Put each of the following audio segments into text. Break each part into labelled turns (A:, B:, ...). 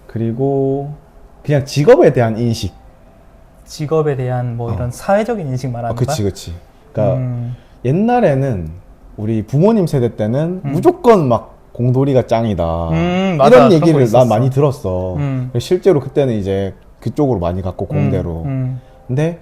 A: 그리고 그냥 직업에 대한 인식.
B: 직업에 대한 뭐 이런 사회적인 인식 말하는 거야?
A: 그치. 그러니까 옛날에는 우리 부모님 세대 때는 무조건 막 공돌이가 짱이다.
B: 맞아,
A: 이런
B: 그런 거
A: 얘기를
B: 있었어.
A: 난 많이 들었어. 실제로 그때는 이제 그쪽으로 많이 갔고 공대로. 근데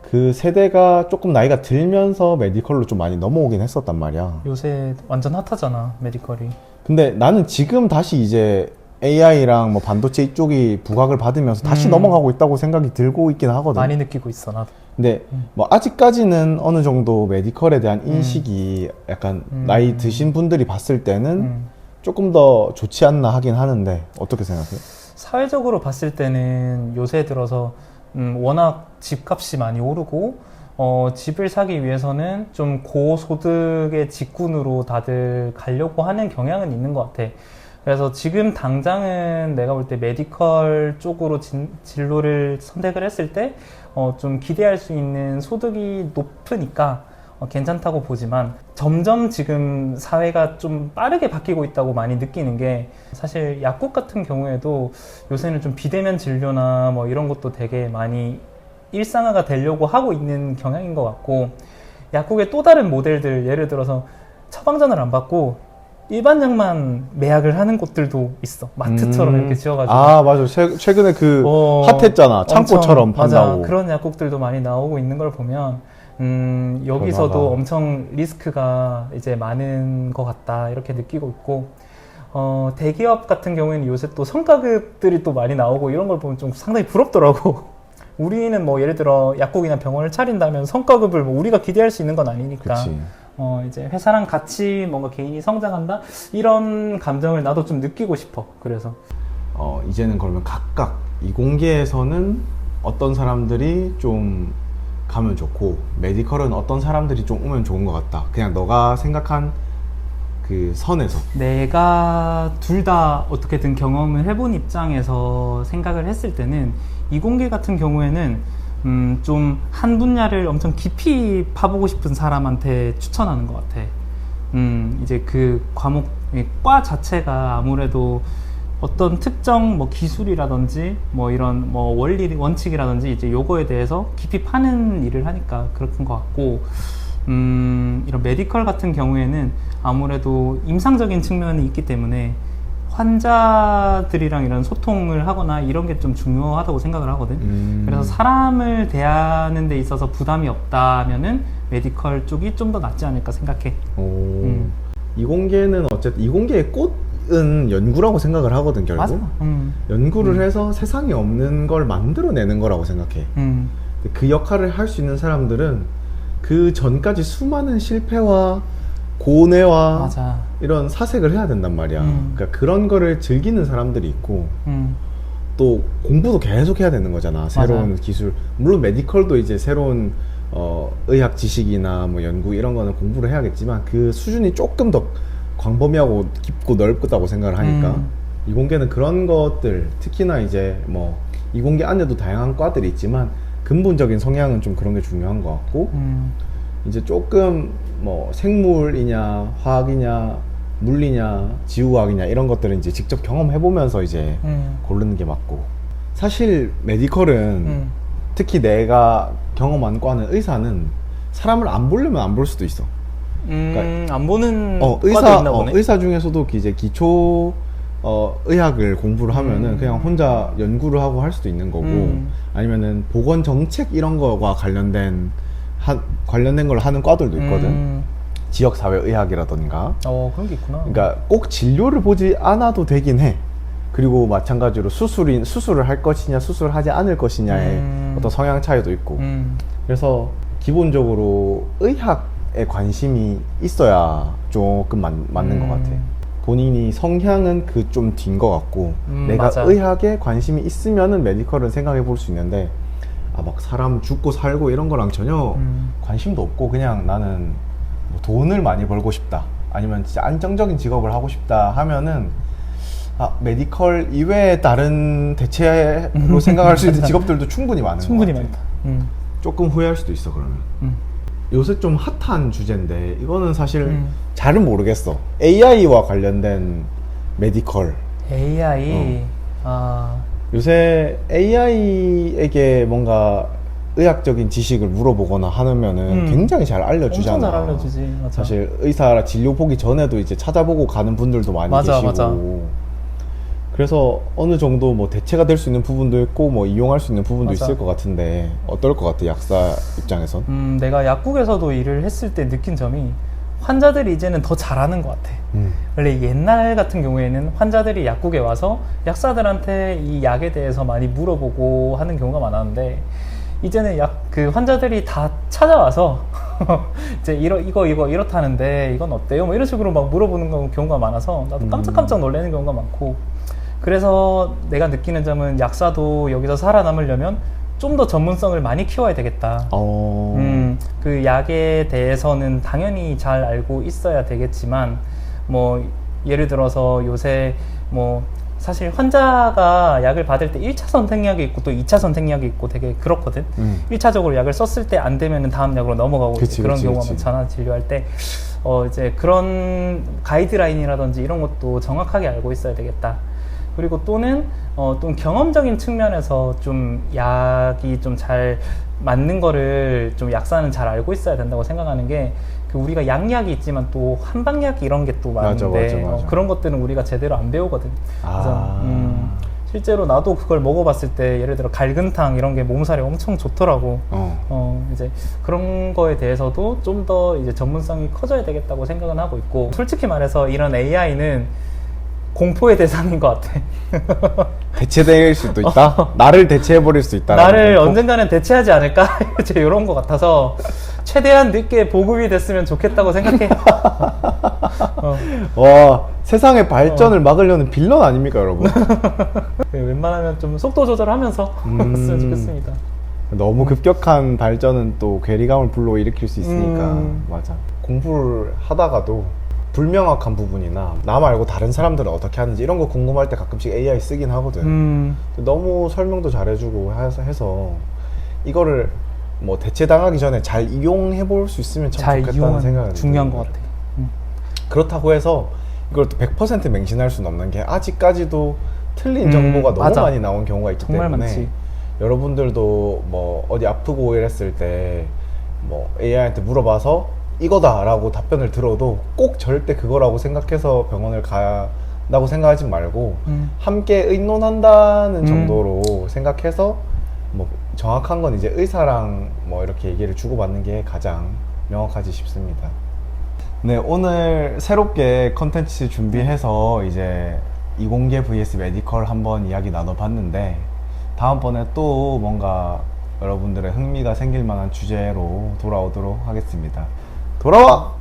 A: 그 세대가 조금 나이가 들면서 메디컬로 좀 많이 넘어오긴 했었단 말이야.
B: 요새 완전 핫하잖아, 메디컬이.
A: 근데 나는 지금 다시 이제 AI랑 뭐 반도체 이쪽이 부각을 받으면서 다시 넘어가고 있다고 생각이 들고 있긴 하거든.
B: 많이 느끼고 있어, 나도.
A: 근데 뭐 아직까지는 어느 정도 메디컬에 대한 인식이 약간 나이 드신 분들이 봤을 때는 조금 더 좋지 않나 하긴 하는데 어떻게 생각해?
B: 사회적으로 봤을 때는 요새 들어서 워낙 집값이 많이 오르고 집을 사기 위해서는 좀 고소득의 직군으로 다들 가려고 하는 경향은 있는 것 같아. 그래서 지금 당장은 내가 볼 때 메디컬 쪽으로 진로를 선택을 했을 때 좀 기대할 수 있는 소득이 높으니까 괜찮다고 보지만 점점 지금 사회가 좀 빠르게 바뀌고 있다고 많이 느끼는 게 사실 약국 같은 경우에도 요새는 좀 비대면 진료나 뭐 이런 것도 되게 많이 일상화가 되려고 하고 있는 경향인 것 같고 약국의 또 다른 모델들 예를 들어서 처방전을 안 받고 일반 약만 매약을 하는 곳들도 있어. 마트처럼 이렇게 지어가지고.
A: 아, 맞아. 최근에 그 핫했잖아. 창고처럼 판다고.
B: 맞아. 그런 약국들도 많이 나오고 있는 걸 보면 여기서도
A: 변화가.
B: 엄청 리스크가 이제 많은 것 같다 이렇게 느끼고 있고 대기업 같은 경우에는 요새 또 성과급들이 또 많이 나오고 이런 걸 보면 좀 상당히 부럽더라고. 우리는 뭐 예를 들어 약국이나 병원을 차린다면 성과급을 뭐 우리가 기대할 수 있는 건 아니니까
A: 그치.
B: 이제 회사랑 같이 뭔가 개인이 성장한다 이런 감정을 나도 좀 느끼고 싶어. 그래서
A: 이제는 그러면 각각 이공계에서는 어떤 사람들이 좀 가면 좋고 메디컬은 어떤 사람들이 좀 오면 좋은 것 같다. 그냥 너가 생각한 그 선에서.
B: 내가 둘 다 어떻게든 경험을 해본 입장에서 생각을 했을 때는 이공계 같은 경우에는 좀 한 분야를 엄청 깊이 파보고 싶은 사람한테 추천하는 것 같아. 이제 그 과 자체가 아무래도 어떤 특정 뭐 기술이라든지 뭐 이런 뭐 원리 원칙이라든지 이제 요거에 대해서 깊이 파는 일을 하니까 그런 것 같고 이런 메디컬 같은 경우에는 아무래도 임상적인 측면이 있기 때문에 환자들이랑 이런 소통을 하거나 이런 게 좀 중요하다고 생각을 하거든. 그래서 사람을 대하는 데 있어서 부담이 없다면은 메디컬 쪽이 좀 더 낫지 않을까 생각해.
A: 이공계는 어쨌든 이공계의 꽃은 연구라고 생각을 하거든, 결국.
B: 맞아.
A: 연구를 해서 세상에 없는 걸 만들어내는 거라고 생각해. 그 역할을 할 수 있는 사람들은 그 전까지 수많은 실패와 고뇌와
B: 맞아.
A: 이런 사색을 해야 된단 말이야. 그러니까 그런 거를 즐기는 사람들이 있고 또 공부도 계속 해야 되는 거잖아. 새로운
B: 맞아.
A: 기술. 물론 메디컬도 이제 새로운 의학 지식이나 뭐 연구 이런 거는 공부를 해야겠지만 그 수준이 조금 더 광범위하고 깊고 넓다고 생각을 하니까 이공계는 그런 것들 특히나 이제 뭐 이공계 안에도 다양한 과들이 있지만 근본적인 성향은 좀 그런 게 중요한 것 같고 이제 조금 뭐 생물이냐 화학이냐 물리냐 지구과학이냐 이런 것들은 이제 직접 경험해보면서 이제 고르는 게 맞고 사실 메디컬은 특히 내가 경험한 과는 의사는 사람을 안 보려면 안 볼 수도 있어.
B: 그러니까 안 보는
A: 의사,
B: 과도 있나 보네.
A: 의사 중에서도 이제 기초 의학을 공부를 하면은 그냥 혼자 연구를 하고 할 수도 있는 거고 아니면은 보건 정책 이런 거와 관련된 걸 하는 과들도 있거든. 지역사회 의학이라던가.
B: 그런 게 있구나.
A: 그러니까 꼭 진료를 보지 않아도 되긴 해. 그리고 마찬가지로 수술을 할 것이냐 수술하지 않을 것이냐의 어떤 성향 차이도 있고. 그래서 기본적으로 의학에 관심이 있어야 조금 맞는 것 같아. 본인이 성향은 그 좀 뒤인 것 같고 내가
B: 맞아.
A: 의학에 관심이 있으면은 메디컬은 생각해 볼 수 있는데 막 사람 죽고 살고 이런 거랑 전혀 관심도 없고 그냥 나는 뭐 돈을 많이 벌고 싶다 아니면 진짜 안정적인 직업을 하고 싶다 하면은 메디컬 이외에 다른 대체로 생각할 수 있는 직업들도 충분히 많은 것 같아.
B: 많다.
A: 조금 후회할 수도 있어 그러면. 요새 좀 핫한 주제인데 이거는 사실 잘은 모르겠어. AI와 관련된 메디컬.
B: AI 아,
A: 요새 AI에게 뭔가 의학적인 지식을 물어보거나 하면은 굉장히 잘 알려주잖아.
B: 엄청 잘 알려주지. 맞아.
A: 사실 의사 진료 보기 전에도 이제 찾아보고 가는 분들도 많이
B: 맞아,
A: 계시고.
B: 맞아.
A: 그래서 어느 정도 뭐 대체가 될 수 있는 부분도 있고 뭐 이용할 수 있는 부분도
B: 맞아.
A: 있을 것 같은데 어떨 것 같아, 약사 입장에선?
B: 내가 약국에서도 일을 했을 때 느낀 점이 환자들이 이제는 더 잘하는 것 같아. 원래 옛날 같은 경우에는 환자들이 약국에 와서 약사들한테 이 약에 대해서 많이 물어보고 하는 경우가 많았는데 이제는 그 환자들이 다 찾아와서 이제 이거 이렇다는데 이건 어때요? 뭐 이런 식으로 막 물어보는 경우가 많아서 나도 깜짝깜짝 놀라는 경우가 많고, 그래서 내가 느끼는 점은 약사도 여기서 살아남으려면 좀 더 전문성을 많이 키워야 되겠다. 그 약에 대해서는 당연히 잘 알고 있어야 되겠지만, 뭐, 예를 들어서 요새 뭐, 사실 환자가 약을 받을 때 1차 선택약이 있고 또 2차 선택약이 있고 되게 그렇거든. 1차적으로 약을 썼을 때 안 되면은 다음 약으로 넘어가고
A: 그치,
B: 그런
A: 그치,
B: 경우가
A: 그치.
B: 많잖아, 진료할 때. 이제 그런 가이드라인이라든지 이런 것도 정확하게 알고 있어야 되겠다. 그리고 또는 또 경험적인 측면에서 좀 약이 좀 잘 맞는 거를 좀 약사는 잘 알고 있어야 된다고 생각하는 게, 그 우리가 양약이 있지만 또 한방약 이런 게 또 많은데
A: 맞아.
B: 그런 것들은 우리가 제대로 안 배우거든. 그래서
A: 아.
B: 실제로 나도 그걸 먹어봤을 때 예를 들어 갈근탕 이런 게 몸살에 엄청 좋더라고. 이제 그런 거에 대해서도 좀 더 이제 전문성이 커져야 되겠다고 생각은 하고 있고, 솔직히 말해서 이런 AI는 공포의 대상인 것 같아.
A: 대체될 수도 있다? 나를 대체해버릴 수 있다?
B: 나를 언젠가는 대체하지 않을까? 이제 이런 것 같아서 최대한 늦게 보급이 됐으면 좋겠다고 생각해.
A: 와, 세상의 발전을 막으려는 빌런 아닙니까, 여러분?
B: 웬만하면 좀 속도 조절하면서 했으면 좋겠습니다.
A: 너무 급격한 발전은 또 괴리감을 불러일으킬 수 있으니까. 맞아. 공부를 하다가도 불명확한 부분이나 나 말고 다른 사람들은 어떻게 하는지 이런 거 궁금할 때 가끔씩 AI 쓰긴 하거든. 너무 설명도 잘해주고 해서 이거를 뭐 대체당하기 전에 잘 이용해 볼 수 있으면 참
B: 잘
A: 좋겠다는
B: 이용하는
A: 생각이
B: 중요한 것 같아.
A: 그렇다고 해서 이걸 또 100% 맹신할 수는 없는 게 아직까지도 틀린 정보가 너무
B: 맞아.
A: 많이 나온 경우가 있기
B: 정말
A: 때문에
B: 많지.
A: 여러분들도 뭐 어디 아프고 이랬을 때 뭐 AI한테 물어봐서 이거다 라고 답변을 들어도 꼭 절대 그거라고 생각해서 병원을 간다고 생각하지 말고 함께 의논한다는 정도로 생각해서 뭐 정확한 건 이제 의사랑 뭐 이렇게 얘기를 주고받는 게 가장 명확하지 싶습니다. 네, 오늘 새롭게 컨텐츠 준비해서 이제 이공계 vs 메디컬 한번 이야기 나눠봤는데, 다음번에 또 뭔가 여러분들의 흥미가 생길 만한 주제로 돌아오도록 하겠습니다. 돌아와!